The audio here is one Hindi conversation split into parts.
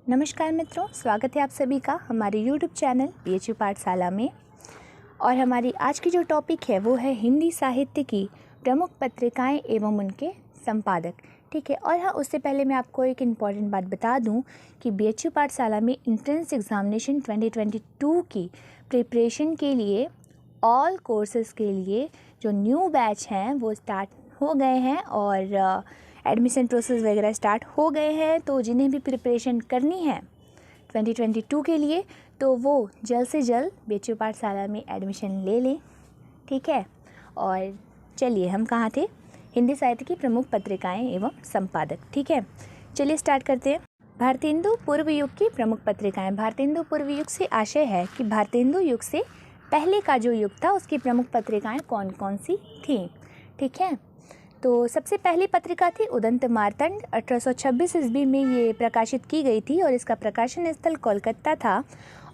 नमस्कार मित्रों, स्वागत है आप सभी का हमारे YouTube चैनल BHU पाठशाला में। और हमारी आज की जो टॉपिक है वो है हिंदी साहित्य की प्रमुख पत्रिकाएं एवं उनके संपादक। ठीक है। और हाँ, उससे पहले मैं आपको एक इम्पॉर्टेंट बात बता दूं कि BHU पाठशाला में एंट्रेंस एग्जामिनेशन 2022 की प्रिपरेशन के लिए ऑल कोर्सेज़ के लिए जो न्यू बैच हैं वो स्टार्ट हो गए हैं और एडमिशन प्रोसेस वगैरह स्टार्ट हो गए हैं। तो जिन्हें भी प्रिपरेशन करनी है 2022 के लिए तो वो जल्द से जल्द BHU पाठशाला में एडमिशन ले लें। ठीक है। और चलिए, हम कहाँ थे? हिंदी साहित्य की प्रमुख पत्रिकाएं एवं संपादक। ठीक है, चलिए स्टार्ट करते हैं। भारतेंदु पूर्व युग की प्रमुख पत्रिकाएं। भारतेंदु पूर्व युग से आशय है कि भारतेंदु युग से पहले का जो युग था उसकी प्रमुख पत्रिकाएं कौन कौन सी थी। ठीक है, तो सबसे पहली पत्रिका थी उदंत मार्तंड। 1826 ईस्वी में ये प्रकाशित की गई थी और इसका प्रकाशन स्थल कोलकाता था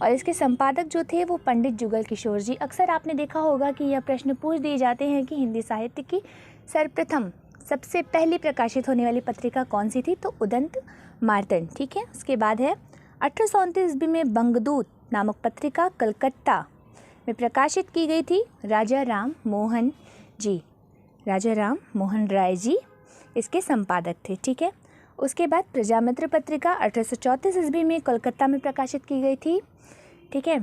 और इसके संपादक जो थे वो पंडित जुगल किशोर जी। अक्सर आपने देखा होगा कि यह प्रश्न पूछ दिए जाते हैं कि हिंदी साहित्य की सर्वप्रथम सबसे पहली प्रकाशित होने वाली पत्रिका कौन सी थी, तो उदंत मार्तंड। ठीक है। उसके बाद है 1829 ईस्वी में बंगदूत नामक पत्रिका कलकत्ता में प्रकाशित की गई थी। राजा राम मोहन राय जी इसके संपादक थे। ठीक है। उसके बाद प्रजामित्र पत्रिका 1834 ईस्वी में कोलकाता में प्रकाशित की गई थी। ठीक है।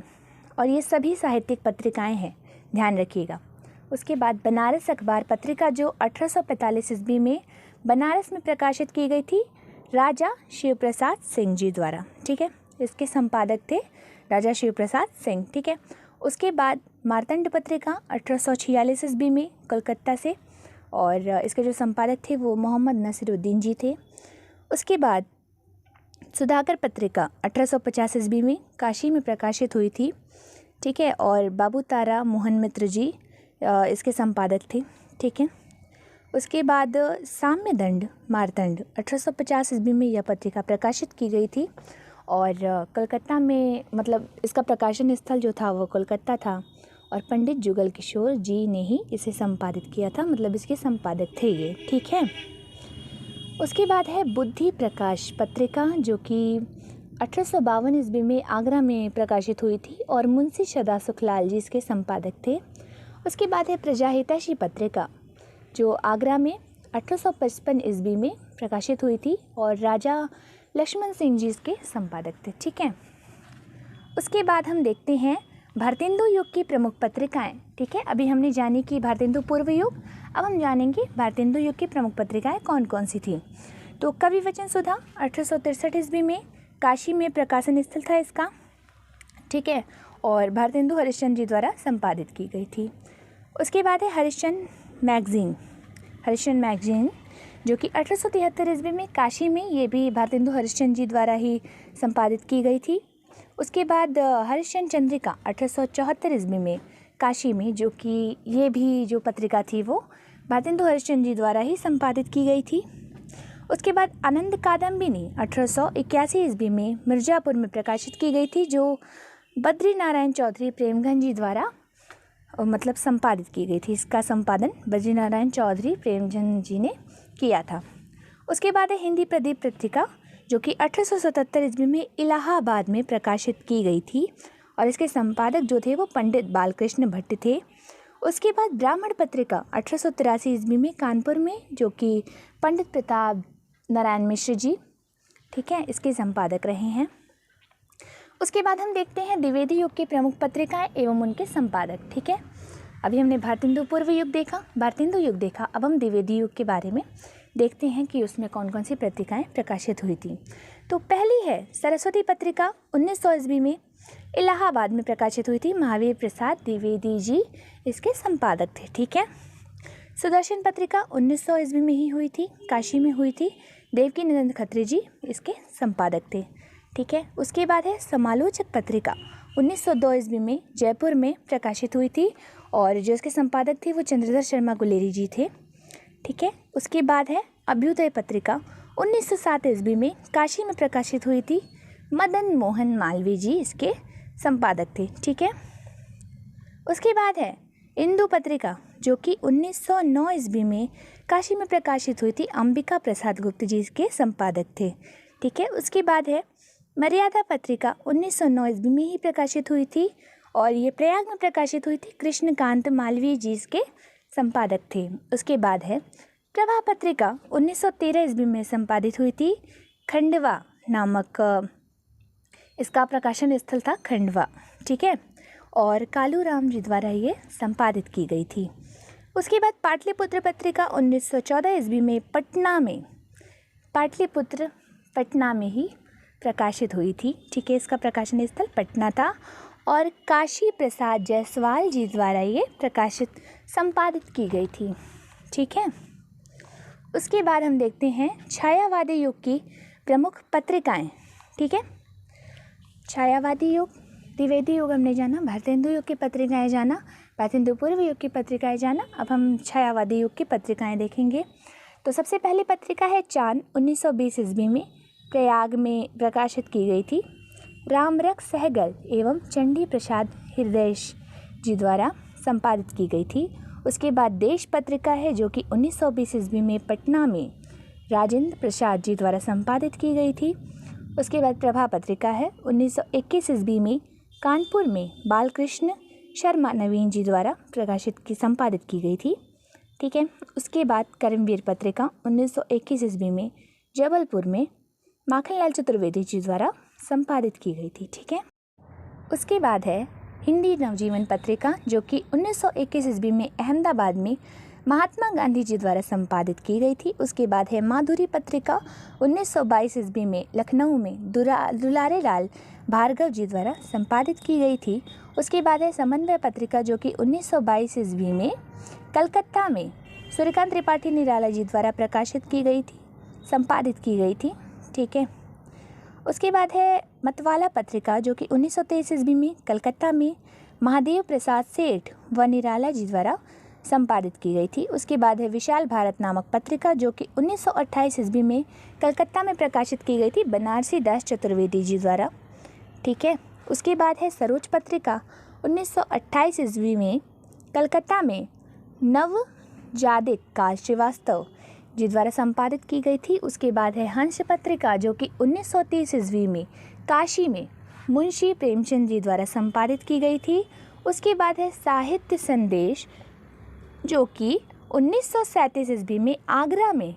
और ये सभी साहित्यिक पत्रिकाएं हैं, ध्यान रखिएगा। उसके बाद बनारस अखबार पत्रिका जो 1845 ईस्वी में बनारस में प्रकाशित की गई थी राजा शिवप्रसाद सिंह जी द्वारा। ठीक है, इसके संपादक थे राजा शिवप्रसाद सिंह। ठीक है। उसके बाद मार्तंड पत्रिका 1846 ईस्वी में कोलकाता से और इसके जो संपादक थे वो मोहम्मद नसीरुद्दीन जी थे। उसके बाद सुधाकर पत्रिका 1850 ईस्वी में काशी में प्रकाशित हुई थी। ठीक है। और बाबू तारा मोहन मित्र जी इसके संपादक थे। ठीक है। उसके बाद साम्यदंड मार्तंड 1850 ईस्वी में यह पत्रिका प्रकाशित की गई थी और कलकत्ता में, मतलब इसका प्रकाशन स्थल जो था वो कोलकाता था और पंडित जुगल किशोर जी ने ही इसे संपादित किया था, मतलब इसके संपादक थे ये। ठीक है। उसके बाद है बुद्धि प्रकाश पत्रिका जो कि 1852 ईस्वी में आगरा में प्रकाशित हुई थी और मुंशी सदा सुखलाल जी इसके संपादक थे। उसके बाद है प्रजाहितैषी पत्रिका जो आगरा में 1855 ईस्वी में प्रकाशित हुई थी और राजा लक्ष्मण सिंह जी इसके संपादक थे। ठीक है। उसके बाद हम देखते हैं भारतेंदु युग की प्रमुख पत्रिकाएं। ठीक है, अभी हमने जानी कि भारतेंदु पूर्व युग, अब हम जानेंगे भारतेंदु युग की प्रमुख पत्रिकाएं कौन कौन सी थी। तो कवि वचन सुधा 1863 ईस्वी में काशी में प्रकाशन स्थल था इसका। ठीक है। और भारतेंदु हरिश्चंद्र जी द्वारा संपादित की गई थी। उसके बाद है हरिश्चंद्र मैगजीन जो कि 1873 ईस्वी में काशी में, ये भी भारतेंदु हरिश्चंद्र जी द्वारा ही संपादित की गई थी। उसके बाद हरिश्चंद्र चंद्रिका 1874 ईस्वी में काशी में, जो कि ये भी जो पत्रिका थी वो भारतेंदु हरिश्चंद्र जी द्वारा ही संपादित की गई थी। उसके बाद आनंद कादम्बिनी 1881 ईस्वी में मिर्ज़ापुर में प्रकाशित की गई थी जो बद्री नारायण चौधरी प्रेमगंज जी द्वारा मतलब संपादित की गई थी। इसका संपादन बद्री नारायण चौधरी प्रेमगंज जी ने किया था। उसके बाद है हिंदी प्रदीप पत्रिका जो कि 1877 ईस्वी में इलाहाबाद में प्रकाशित की गई थी और इसके संपादक जो थे वो पंडित बालकृष्ण भट्ट थे। उसके बाद ब्राह्मण पत्रिका 1883 ईस्वी में कानपुर में, जो कि पंडित प्रताप नारायण मिश्र जी, ठीक है, इसके संपादक रहे हैं। उसके बाद हम देखते हैं द्विवेदी युग की प्रमुख पत्रिकाएं एवं उनके संपादक। ठीक है, अभी हमने भारतेंदु पूर्व युग देखा, भारतेंदु युग देखा, अब हम द्विवेदी युग के बारे में देखते हैं कि उसमें कौन कौन सी पत्रिकाएं प्रकाशित हुई थी। तो पहली है सरस्वती पत्रिका 1900 ईस्वी में इलाहाबाद में प्रकाशित हुई थी। महावीर प्रसाद द्विवेदी जी इसके संपादक थे। ठीक है। सुदर्शन पत्रिका 1900 ईस्वी में ही हुई थी, काशी में हुई थी। देवकी नंदन खत्री जी इसके संपादक थे। ठीक है। उसके बाद है समालोचक पत्रिका 1902 ईस्वी में जयपुर में प्रकाशित हुई थी और जो इसके संपादक थे वो चंद्रधर शर्मा गुलेरी जी थे। ठीक है। उसके बाद है अभ्युदय पत्रिका 1907 ईस्वी में काशी में प्रकाशित हुई थी। मदन मोहन मालवीय जी इसके संपादक थे। ठीक है। उसके बाद है इंदु पत्रिका जो कि 1909 ईस्वी में काशी में प्रकाशित हुई थी। अंबिका प्रसाद गुप्त जी इसके संपादक थे। ठीक है। उसके बाद है मर्यादा पत्रिका 1909 ईस्वी में ही प्रकाशित हुई थी और ये प्रयाग में प्रकाशित हुई थी। कृष्णकांत मालवीय जी इसके संपादक थे। उसके बाद है प्रभा पत्रिका 1913 ईस्वी में संपादित हुई थी। खंडवा नामक इसका प्रकाशन स्थल था खंडवा, ठीक है, और कालूराम जी द्वारा ये संपादित की गई थी। उसके बाद पाटलिपुत्र पत्रिका 1914 ईस्वी में पाटलिपुत्र पटना में ही प्रकाशित हुई थी, ठीक है। इसका प्रकाशन स्थल पटना था और काशी प्रसाद जायसवाल जी द्वारा ये प्रकाशित संपादित की गई थी, ठीक है। उसके बाद हम देखते हैं छायावादी युग की प्रमुख पत्रिकाएं, ठीक है। छायावादी युग, द्विवेदी युग हमने जाना, भारतेंदु युग की पत्रिकाएं जाना, भारतेंदु पूर्व युग की पत्रिकाएं जाना। अब हम छायावादी युग की पत्रिकाएं देखेंगे। तो सबसे पहली पत्रिका है चांद, 1920 ईस्वी में प्रयाग में प्रकाशित की गई थी। रामरख सहगल एवं चंडी प्रसाद हृदयेश जी द्वारा संपादित की गई थी। उसके बाद देश पत्रिका है जो कि 1920 ईस्वी में पटना में राजेंद्र प्रसाद जी द्वारा संपादित की गई थी। उसके बाद प्रभा पत्रिका है 1921 ईस्वी में कानपुर में बालकृष्ण शर्मा नवीन जी द्वारा संपादित की गई थी, ठीक है। उसके बाद कर्मवीर पत्रिका 1921 ईस्वी में जबलपुर में माखनलाल चतुर्वेदी जी द्वारा संपादित की गई थी, ठीक है। उसके बाद है हिंदी नवजीवन पत्रिका जो कि 1921 ईस्वी में अहमदाबाद में महात्मा गांधी जी द्वारा संपादित की गई थी। उसके बाद है माधुरी पत्रिका 1922 ईस्वी में लखनऊ में दुलारे लाल भार्गव जी द्वारा संपादित की गई थी। उसके बाद है समन्वय पत्रिका जो कि 1922 ईस्वी में कलकत्ता में सूर्यकांत त्रिपाठी निराला जी द्वारा प्रकाशित की गई थी, संपादित की गई थी, ठीक है। उसके बाद है मतवाला पत्रिका जो कि 1923 ईस्वी में कलकत्ता में महादेव प्रसाद सेठ व निराला जी द्वारा संपादित की गई थी। उसके बाद है विशाल भारत नामक पत्रिका जो कि 1928 ईस्वी में कलकत्ता में प्रकाशित की गई थी बनारसी दास चतुर्वेदी जी द्वारा, ठीक है। उसके बाद है सरोज पत्रिका 1928 ईस्वी में कलकत्ता में नवजादिक काल श्रीवास्तव जी द्वारा संपादित की गई थी। उसके बाद है हंस पत्रिका जो कि 1930 ईस्वी में काशी में मुंशी प्रेमचंद जी द्वारा संपादित की गई थी। उसके बाद है साहित्य संदेश जो कि 1937 ईस्वी में आगरा में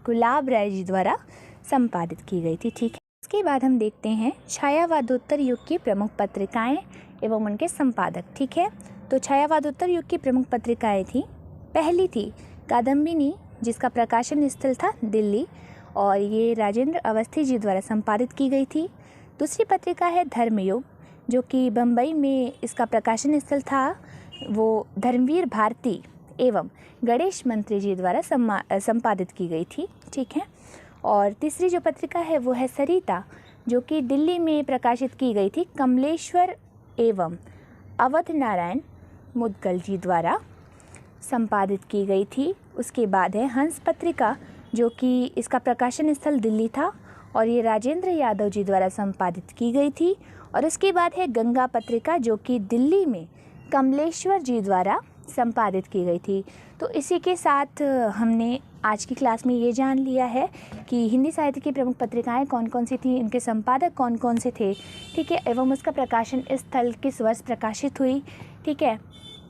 गुलाब राय जी द्वारा संपादित की गई थी, ठीक है। उसके बाद हम देखते हैं छायावादोत्तर युग की प्रमुख पत्रिकाएं एवं उनके संपादक, ठीक है। तो छायावादोत्तर युग की प्रमुख पत्रिकाएं थी, पहली थी कादम्बिनी जिसका प्रकाशन स्थल था दिल्ली और ये राजेंद्र अवस्थी जी द्वारा संपादित की गई थी। दूसरी पत्रिका है धर्मयुग जो कि बम्बई में इसका प्रकाशन स्थल था, वो धर्मवीर भारती एवं गणेश मंत्री जी द्वारा संपादित की गई थी, ठीक है। और तीसरी जो पत्रिका है वो है सरिता जो कि दिल्ली में प्रकाशित की गई थी कमलेश्वर एवं अवध नारायण मुदगल जी द्वारा संपादित की गई थी। उसके बाद है हंस पत्रिका जो कि इसका प्रकाशन स्थल दिल्ली था और ये राजेंद्र यादव जी द्वारा संपादित की गई थी। और उसके बाद है गंगा पत्रिका जो कि दिल्ली में कमलेश्वर जी द्वारा संपादित की गई थी। तो इसी के साथ हमने आज की क्लास में ये जान लिया है कि हिंदी साहित्य की प्रमुख पत्रिकाएं कौन कौन सी थी, इनके संपादक कौन कौन से थे, ठीक है, एवं उसका प्रकाशन स्थल किस वर्ष प्रकाशित हुई, ठीक है।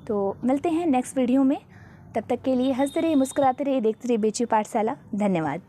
तो मिलते हैं नेक्स्ट वीडियो में, तब तक के लिए हंसते रहिए, मुस्कुराते रहिए, देखते रहिए बेची पाठशाला। धन्यवाद।